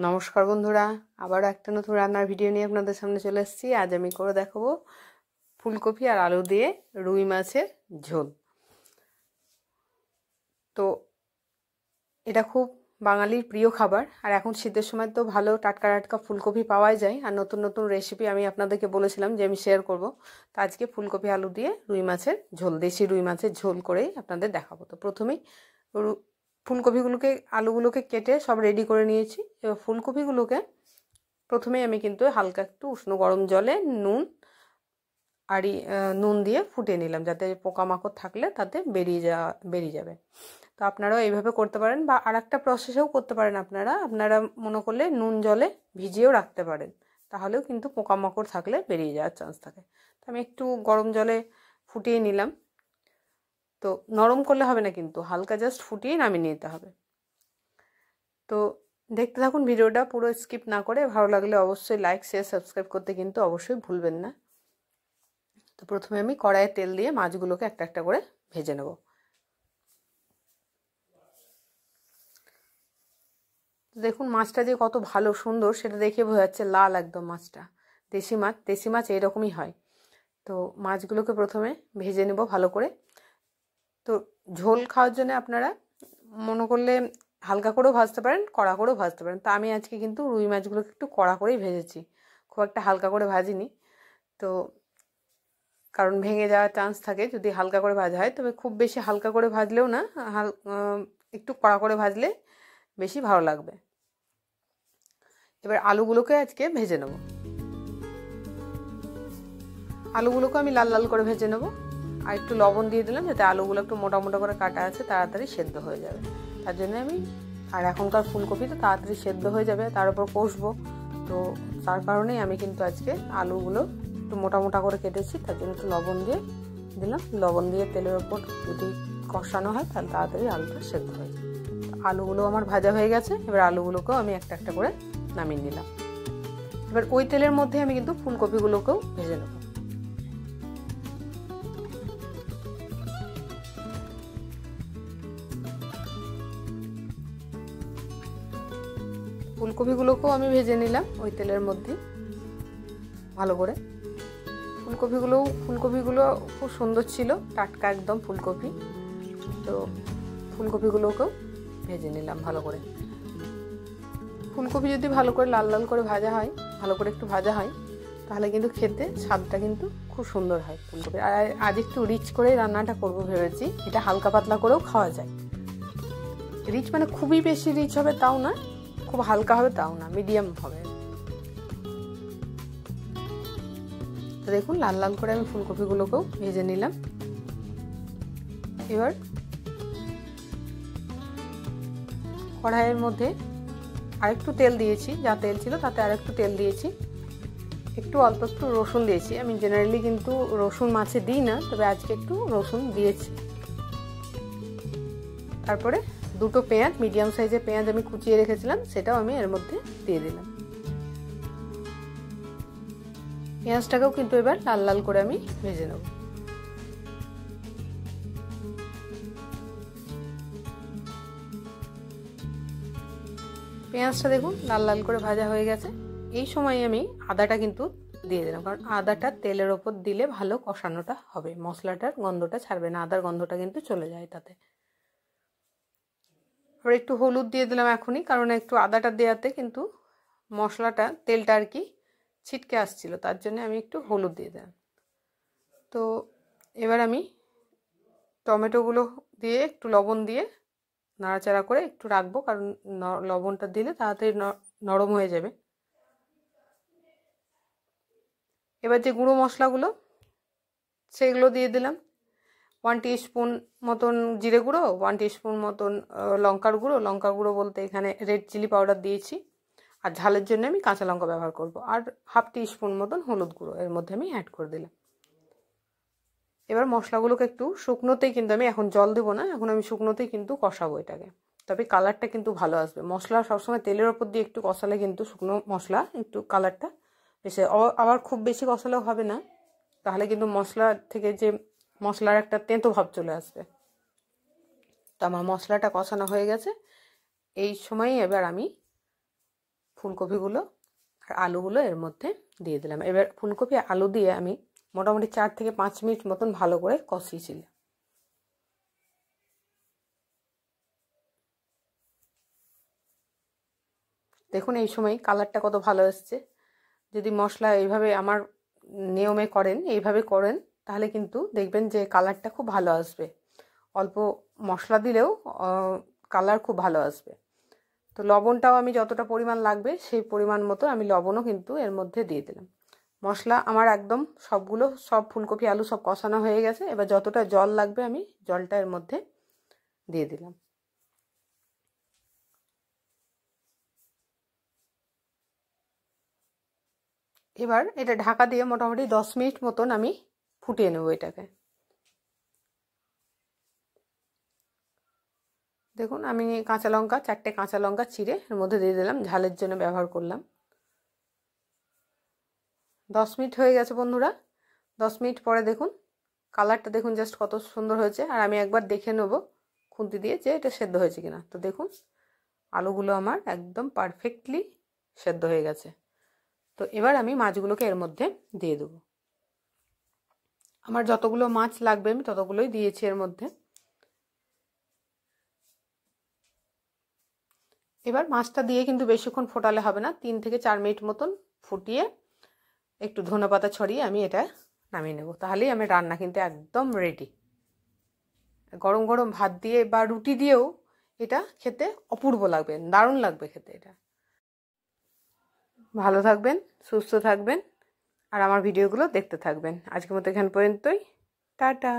নমস্কার বন্ধুরা, আবারও একটা নতুন রান্নার ভিডিও নিয়ে আপনাদের সামনে চলে এসেছি। আজ আমি করে দেখাবো ফুলকপি আর আলু দিয়ে রুই মাছের ঝোল। তো এটা খুব বাঙালির প্রিয় খাবার, আর এখন শীতের সময় তো ভালো টাটকা টাটকা ফুলকপি পাওয়াই যায়। আর নতুন নতুন রেসিপি আমি আপনাদেরকে বলেছিলাম যে আমি শেয়ার করব। তো আজকে ফুলকপি আলু দিয়ে রুই মাছের ঝোল, দেশি রুই মাছের ঝোল করেই আপনাদের দেখাবো। তো প্রথমেই ফুলকপিগুলোকে আলুগুলোকে কেটে সব রেডি করে নিয়েছি। এবার ফুলকপিগুলোকে প্রথমেই আমি কিন্তু হালকা একটু উষ্ণ গরম জলে নুন দিয়ে ফুটিয়ে নিলাম, যাতে পোকামাকড় থাকলে তাতে বেরিয়ে যাবে। তো আপনারাও এইভাবে করতে পারেন, বা আর একটা প্রসেসেও করতে পারেন। আপনারা মনে করলে নুন জলে ভিজিয়েও রাখতে পারেন, তাহলেও কিন্তু পোকামাকড় থাকলে বেরিয়ে যাওয়ার চান্স থাকে। তো আমি একটু গরম জলে ফুটিয়ে নিলাম। তো নরম করলে হবে না, কিন্তু হালকা জাস্ট ফুটিয়ে নামিয়ে নিতে হবে। তো দেখতে থাকুন ভিডিওটা, পুরো স্কিপ না করে। ভালো লাগলে অবশ্যই লাইক শেয়ার সাবস্ক্রাইব করতে কিন্তু অবশ্যই ভুলবেন না। তো প্রথমে আমি কড়াইয়ে তেল দিয়ে মাছগুলোকে একটা একটা করে ভেজে নেব। দেখুন মাছটা যে কত ভালো সুন্দর সেটা দেখে বোঝা যাচ্ছে, লাল একদম মাছটা। দেশি মাছ এরকমই হয়। তো মাছগুলোকে প্রথমে ভেজে নেব ভালো করে। তো ঝোল খাওয়ার জন্য আপনারা মনে করলে হালকা করেও ভাজতে পারেন, কড়া করেও ভাজতে পারেন। তো আমি আজকে কিন্তু রুই মাছগুলোকে একটু কড়া করেই ভেজেছি, খুব একটা হালকা করে ভাজিনি। তো কারণ ভেঙে যাওয়ার চান্স থাকে যদি হালকা করে ভাজা হয়। তবে খুব বেশি হালকা করে ভাজলেও না, একটু কড়া করে ভাজলে বেশি ভালো লাগবে। এবার আলুগুলোকে আজকে ভেজে নেব। আলুগুলোকে আমি লাল লাল করে ভেজে নেব। আর একটু লবণ দিয়ে দিলাম, যাতে আলুগুলো একটু মোটা মোটা করে কাটা আছে, তাড়াতাড়ি সেদ্ধ হয়ে যাবে। তার জন্য আর এখনকার ফুলকপি তো তাড়াতাড়ি সেদ্ধ হয়ে যাবে, তার উপর কষবো। তো তার কারণেই আমি কিন্তু আজকে আলুগুলো একটু মোটা মোটা করে কেটেছি। তার জন্য একটু লবণ দিয়ে দিলাম। লবণ দিয়ে তেলের ওপর যদি কষানো হয় তাহলে তাড়াতাড়ি আলুটা সেদ্ধ হয়ে যায়। আলুগুলো আমার ভাজা হয়ে গেছে। এবার আলুগুলোকেও আমি একটা একটা করে নামিয়ে নিলাম। এবার ওই তেলের মধ্যে আমি কিন্তু ফুলকপিগুলোকেও ভেজে নেব। ফুলকপিগুলোকেও আমি ভেজে নিলাম ওই তেলের মধ্যে ভালো করে। ফুলকপিগুলো খুব সুন্দর ছিল, টাটকা একদম ফুলকপি। তো ফুলকপিগুলোকেও ভেজে নিলাম ভালো করে। ফুলকপি যদি ভালো করে লাল লাল করে ভাজা হয়, ভালো করে একটু ভাজা হয়, তাহলে কিন্তু খেতে স্বাদটা কিন্তু খুব সুন্দর হয় ফুলকপি। আর আজ একটু রিচ করেই রান্নাটা করবো ভেবেছি। এটা হালকা পাতলা করেও খাওয়া যায়। রিচ মানে খুবই বেশি রিচ হবে তাও না, খুব হালকা হবে তাও না, মিডিয়াম হবে। তো দেখুন লাল লাল করে আমি ফুলকপিগুলোকেও ভেজে নিলাম। এবার কড়াইয়ের মধ্যে আরেকটু তেল দিয়েছি, যা তেল ছিল তাতে আরেকটু তেল দিয়েছি। অল্প একটু রসুন দিয়েছি। আমি জেনারেলি কিন্তু রসুন মাছে দিই না, তবে আজকে একটু রসুন দিয়েছি। তারপরে দুটো পেঁয়াজ, মিডিয়াম সাইজের পেঁয়াজ আমি কুচিয়ে রেখেছিলাম, সেটাও আমি এর মধ্যে দিয়ে দিলাম। পেঁয়াজটাকেও কিন্তু এবার লাল লাল করে আমি ভেজে নেব। পেঁয়াজটা দেখুন লাল লাল করে ভাজা হয়ে গেছে। এই সময় আমি আদাটা কিন্তু দিয়ে দিলাম, কারণ আদাটা তেলের ওপর দিলে ভালো কষানোটা হবে, মশলাটার গন্ধটা ছাড়বে না, আদার গন্ধটা কিন্তু চলে যায় তাতে। এবার একটু হলুদ দিয়ে দিলাম এখনই, কারণ একটু আদাটা দেওয়াতে কিন্তু মশলাটা তেলটা আর কি ছিটকে আসছিল, তার জন্য আমি একটু হলুদ দিয়ে দিলাম। তো এবার আমি টমেটোগুলো দিয়ে একটু লবণ দিয়ে নাড়াচাড়া করে একটু রাখবো, কারণ লবণটা দিলে তাড়াতাড়ি নরম হয়ে যাবে। এবার যে গুঁড়ো মশলাগুলো সেগুলো দিয়ে দিলাম। 1 টিস্পুন মতন জিরে গুঁড়ো, 1 টিস্পুন মতন লঙ্কার গুঁড়ো বলতে এখানে রেড চিলি পাউডার দিয়েছি। আর ঝালের জন্য আমি কাঁচা লঙ্কা ব্যবহার করব। আর 1/2 টিস্পুন মতন হলুদ গুঁড়ো এর মধ্যে আমি অ্যাড করে দিলাম। এবার মশলাগুলোকে একটু শুকনোতেই, কিন্তু আমি এখন জল দেবো না, এখন আমি শুকনোতেই কিন্তু কষাবো এটাকে। তবে কালারটা কিন্তু ভালো আসবে। মশলা সবসময় তেলের ওপর দিয়ে একটু কষালে কিন্তু শুকনো মশলা একটু কালারটা বেশি, আবার খুব বেশি কষালেও হবে না, তাহলে কিন্তু মশলা থেকে যে মশলার একটা তেঁতো ভাব চলে আসবে। তো আমার মশলাটা কষানো হয়ে গেছে। এই সময় এবার আমি ফুলকপিগুলো আর আলুগুলো এর মধ্যে দিয়ে দিলাম। এবার ফুলকপি আলু দিয়ে আমি মোটামুটি 4 থেকে 5 মিনিট মতন ভালো করে কষিয়েছিলাম। দেখুন এই সময় কালারটা কত ভালো এসছে। যদি মশলা এইভাবে আমার নিয়মে করেন, এইভাবে করেন, তাহলে কিন্তু দেখবেন যে কালারটা খুব ভালো আসবে। অল্প মশলা দিলেও কালার খুব ভালো আসবে। তো লবণটাও আমি যতটা পরিমাণ লাগবে সেই পরিমাণ মতো আমি লবণও কিন্তু এর মধ্যে দিয়ে দিলাম। মশলা আমার একদম সব ফুলকপি আলু সব কষানো হয়ে গেছে। এবার যতটা জল লাগবে আমি জলটা এর মধ্যে দিয়ে দিলাম। এবার এটা ঢাকা দিয়ে মোটামুটি 10 মিনিট মতন আমি ফুটিয়ে নেব এটাকে। দেখুন আমি কাঁচা লঙ্কা 4টে কাঁচা লঙ্কা চিড়ে এর মধ্যে দিয়ে দিলাম, ঝালের জন্য ব্যবহার করলাম। 10 মিনিট হয়ে গেছে বন্ধুরা। 10 মিনিট পরে দেখুন কালারটা দেখুন জাস্ট কত সুন্দর হয়েছে। আর আমি একবার দেখে নেব খুন্তি দিয়ে যে এটা সেদ্ধ হয়েছে কিনা। তো দেখুন আলুগুলো আমার একদম পারফেক্টলি সেদ্ধ হয়ে গেছে। তো এবার আমি মাছগুলোকে এর মধ্যে দিয়ে দেবো। আমার যতগুলো মাছ লাগবে আমি ততগুলোই দিয়েছি এর মধ্যে। এবার মাছটা দিয়ে কিন্তু বেশিক্ষণ ফোটালে হবে না, 3 থেকে 4 মিনিট মতন ফুটিয়ে একটু ধনেপাতা ছড়িয়ে আমি এটা নামিয়ে নেব। তাহলেই আমার রান্না কিন্তু একদম রেডি। গরম গরম ভাত দিয়ে বা রুটি দিয়েও এটা খেতে অপূর্ব লাগবে, দারুণ লাগবে খেতে এটা। ভালো থাকবেন, সুস্থ থাকবেন আর আমার ভিডিওগুলো দেখতে থাকবেন। আজকের মতো এখান পর্যন্তই। টাটা।